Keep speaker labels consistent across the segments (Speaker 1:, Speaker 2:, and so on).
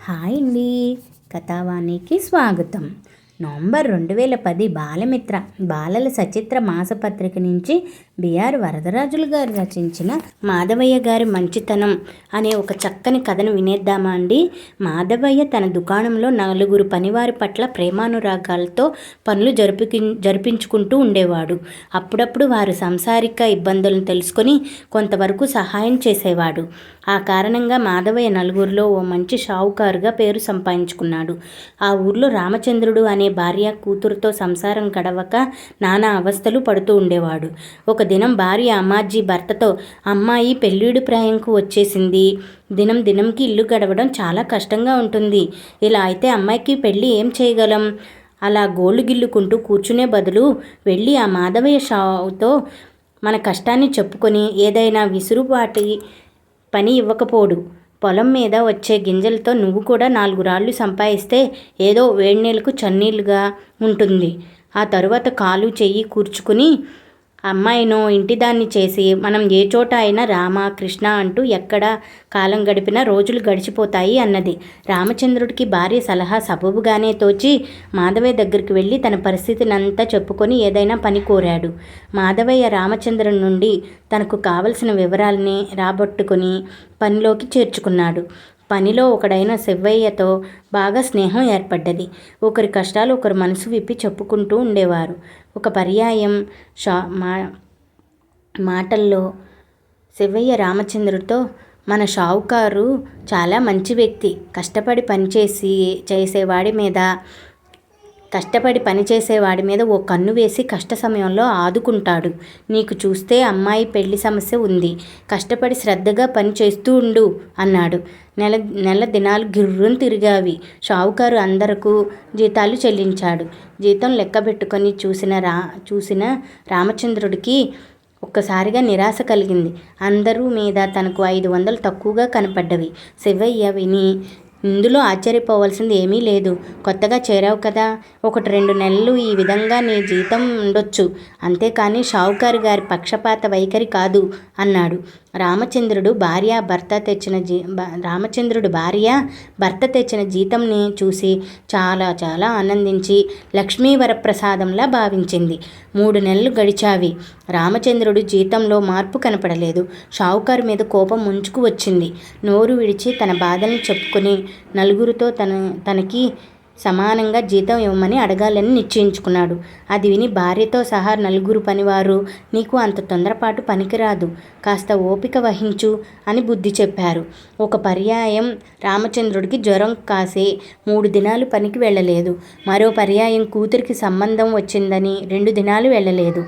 Speaker 1: Hi అండి, కథావాణికి స్వాగతం. November 2010 Balamitra బాలల సచిత్ర మాసపత్రిక నుంచి బిఆర్ వరదరాజులు గారు రచించిన మాధవయ్య గారి మంచితనం అనే ఒక చక్కని కథను వినేద్దామా అండి. మాధవయ్య తన దుకాణంలో 4 పనివారి పట్ల ప్రేమానురాగాలతో పనులు జరిపించుకుంటూ ఉండేవాడు. అప్పుడప్పుడు వారి సాంసారిక ఇబ్బందులను తెలుసుకొని కొంతవరకు సహాయం చేసేవాడు. ఆ కారణంగా మాధవయ్య నలుగురిలో ఓ మంచి షావుకారుగా పేరు సంపాదించుకున్నాడు. ఆ ఊర్లో రామచంద్రుడు అనే భార్య కూతురుతో సంసారం గడవక నానా అవస్థలు పడుతూ ఉండేవాడు. ఒక దినం భార్య అమ్మాజీ భర్తతో, అమ్మాయి పెళ్ళిడు ప్రాయంకు వచ్చేసింది, దినంకి ఇల్లు గడవడం చాలా కష్టంగా ఉంటుంది. ఇలా అయితే అమ్మాయికి పెళ్ళి ఏం చేయగలం? అలా గోళ్ళు గిల్లుకుంటూ కూర్చునే బదులు వెళ్ళి ఆ మాధవయ్య షావుతో మన కష్టాన్ని చెప్పుకొని ఏదైనా విసురుబాటి పని ఇవ్వకపోడు. పొలం మీద వచ్చే గింజలతో నువ్వు కూడా 4 రాళ్ళు సంపాదిస్తే ఏదో వేడినీళ్ళకు చన్నీళ్ళుగా ఉంటుంది. ఆ తరువాత కాలు చెయ్యి కూర్చుకుని అమ్మాయినో ఇంటిదాన్ని చేసి మనం ఏ చోట అయినా రామ కృష్ణ అంటూ ఎక్కడ కాలం గడిపినా రోజులు గడిచిపోతాయి అన్నది. రామచంద్రుడికి భార్య సలహా సబబుగానే తోచి మాధవయ్య దగ్గరికి వెళ్ళి తన పరిస్థితినంతా చెప్పుకొని ఏదైనా పని కోరాడు. మాధవయ్య రామచంద్రుని నుండి తనకు కావలసిన వివరాలని రాబట్టుకుని పనిలోకి చేర్చుకున్నాడు. పనిలో ఒకడైన శివయ్యతో బాగా స్నేహం ఏర్పడ్డది. ఒకరి కష్టాలు ఒకరు మనసు విప్పి చెప్పుకుంటూ ఉండేవారు. ఒక పర్యాయం మాటల్లో శివయ్య రామచంద్రుడితో, మన షావుకారు చాలా మంచి వ్యక్తి, కష్టపడి పనిచేసేవాడి మీద ఓ కన్ను వేసి కష్ట సమయంలో ఆదుకుంటాడు. నీకు చూస్తే అమ్మాయి పెళ్లి సమస్య ఉంది, కష్టపడి శ్రద్ధగా పని చేస్తూ ఉండు అన్నాడు. నెల దినాలు గిర్రును తిరిగావి. షావుకారు అందరకు జీతాలు చెల్లించాడు. జీతం లెక్క పెట్టుకొని చూసిన రామచంద్రుడికి ఒక్కసారిగా నిరాశ కలిగింది. అందరూ మీద తనకు 500 తక్కువగా కనపడ్డవి. శివయ్య విని, ఇందులో ఆశ్చర్యపోవాల్సింది ఏమీ లేదు, కొత్తగా చేరావు కదా, 1-2 నెలలు ఈ విధంగా నీ జీతం ఉండొచ్చు, అంతేకాని షావుకారు గారి పక్షపాత వైఖరి కాదు అన్నాడు. రామచంద్రుడు భార్య భర్త తెచ్చిన జీతంని చూసి చాలా ఆనందించి లక్ష్మీవరప్రసాదంలా భావించింది. 3 నెలలు గడిచావి. రామచంద్రుడు జీతంలో మార్పు కనపడలేదు. షావుకారు మీద కోపం ముంచుకు వచ్చింది. నోరు విడిచి తన బాధల్ని చెప్పుకొని నలుగురితో తనకి సమానంగా జీతం ఇవ్వమని అడగాలని నిశ్చయించుకున్నాడు. అది విని భార్యతో సహా 4 పనివారు, నీకు అంత తొందరపాటు పనికిరాదు, కాస్త ఓపిక వహించు అని బుద్ధి చెప్పారు. ఒక పర్యాయం రామచంద్రుడికి జ్వరం కాసి 3 దినాలు పనికి వెళ్ళలేదు. మరో పర్యాయం కూతురికి సంబంధం వచ్చిందని 2 దినాలు వెళ్ళలేదు.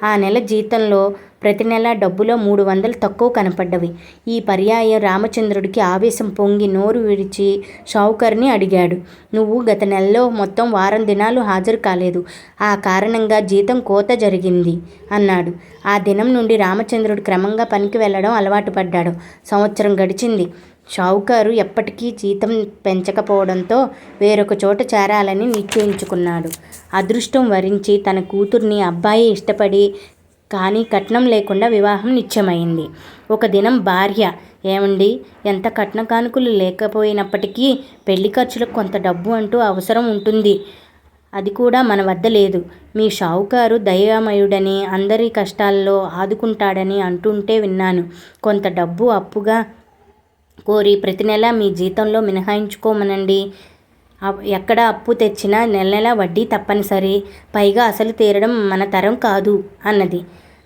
Speaker 1: ఆ నెల జీతంలో ప్రతి నెల డబ్బులో 300 తక్కువ కనపడ్డవి. ఈ పర్యాయం రామచంద్రుడికి ఆవేశం పొంగి నోరు విడిచి షావుకారుని అడిగాడు, నువ్వు గత నెలలో మొత్తం వారం దినాలు హాజరు కాలేదు, ఆ కారణంగా జీతం కోత జరిగింది అన్నాడు. ఆ దినం నుండి రామచంద్రుడు క్రమంగా పనికి వెళ్ళడం అలవాటు పడ్డాడు. సంవత్సరం గడిచింది. షావుకారు ఎప్పటికీ జీతం పెంచకపోవడంతో వేరొక చోట చేరాలని నిశ్చయించుకున్నాడు. అదృష్టం వరించి తన కూతుర్ని అబ్బాయి ఇష్టపడి కానీ కట్నం లేకుండా వివాహం నిశ్చయమైంది. ఒక దినం భార్య, ఏమండి, ఎంత కట్న కానుకలు లేకపోయినప్పటికీ పెళ్లి ఖర్చులకు కొంత డబ్బు అంటూ అవసరం ఉంటుంది, అది కూడా మన వద్ద లేదు. మీ షావుకారు దయామయుడని అందరి కష్టాల్లో ఆదుకుంటాడని అంటుంటే విన్నాను. కొంత డబ్బు అప్పుగా కోరి ప్రతి నెల మీ జీతంలో మినహాయించుకోమనండి. ఎక్కడ అప్పు తెచ్చినా నెల వడ్డీ తప్పనిసరి, పైగా అసలు తీరడం మన తరం కాదు అన్నది.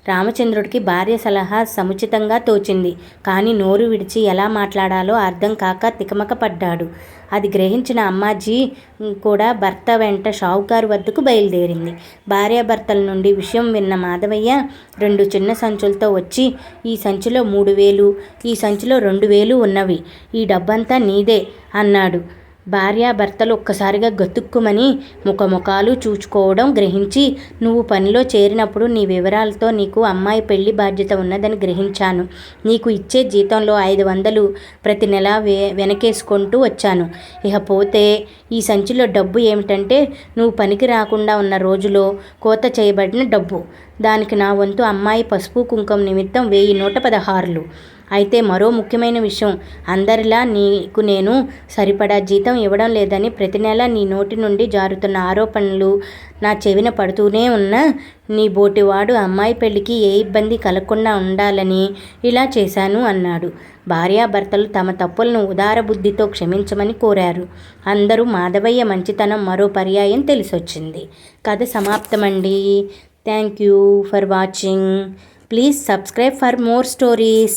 Speaker 1: రామచంద్రుడికి భార్య సలహా సముచితంగా తోచింది. కానీ నోరు విడిచి ఎలా మాట్లాడాలో అర్థం కాక తికమక పడ్డాడు. అది గ్రహించిన అమ్మాజీ కూడా భర్త వెంట షావుకారు వద్దకు బయలుదేరింది. భార్యాభర్తల నుండి విషయం విన్న మాధవయ్య 2 చిన్న సంచులతో వచ్చి, ఈ సంచిలో 3000, ఈ సంచిలో 2000 ఉన్నవి, ఈ డబ్బంతా నీదే అన్నాడు. భార్యాభర్తలు ఒక్కసారిగా గతుక్కుమని ముఖముఖాలు చూచుకోవడం గ్రహించి, నువ్వు పనిలో చేరినప్పుడు నీ వివరాలతో నీకు అమ్మాయి పెళ్లి బాధ్యత ఉన్నదని గ్రహించాను. నీకు ఇచ్చే జీతంలో 500 ప్రతి నెల వెనకేసుకుంటూ వచ్చాను. ఇకపోతే ఈ సంచిలో డబ్బు ఏమిటంటే నువ్వు పనికి రాకుండా ఉన్న రోజులో కోత చేయబడిన డబ్బు. దానికి నా వంతు అమ్మాయి పసుపు కుంకుమ నిమిత్తం 1000 116. అయితే మరో ముఖ్యమైన విషయం, అందరిలా నీకు నేను సరిపడా జీతం ఇవ్వడం లేదని ప్రతి నెల నీ నోటి నుండి జారుతున్న ఆరోపణలు నా చెవిన పడుతూనే ఉన్నా నీ బోటివాడు అమ్మాయి పెళ్లికి ఏ ఇబ్బంది కలగకుండా ఉండాలని ఇలా చేశాను అన్నాడు. భార్యాభర్తలు తమ తప్పులను ఉదార బుద్ధితో క్షమించమని కోరారు. అందరూ మాధవయ్య మంచితనం మరో పర్యాయం తెలిసొచ్చింది. కథ సమాప్తమండి. Thank you for watching. Please subscribe for more stories.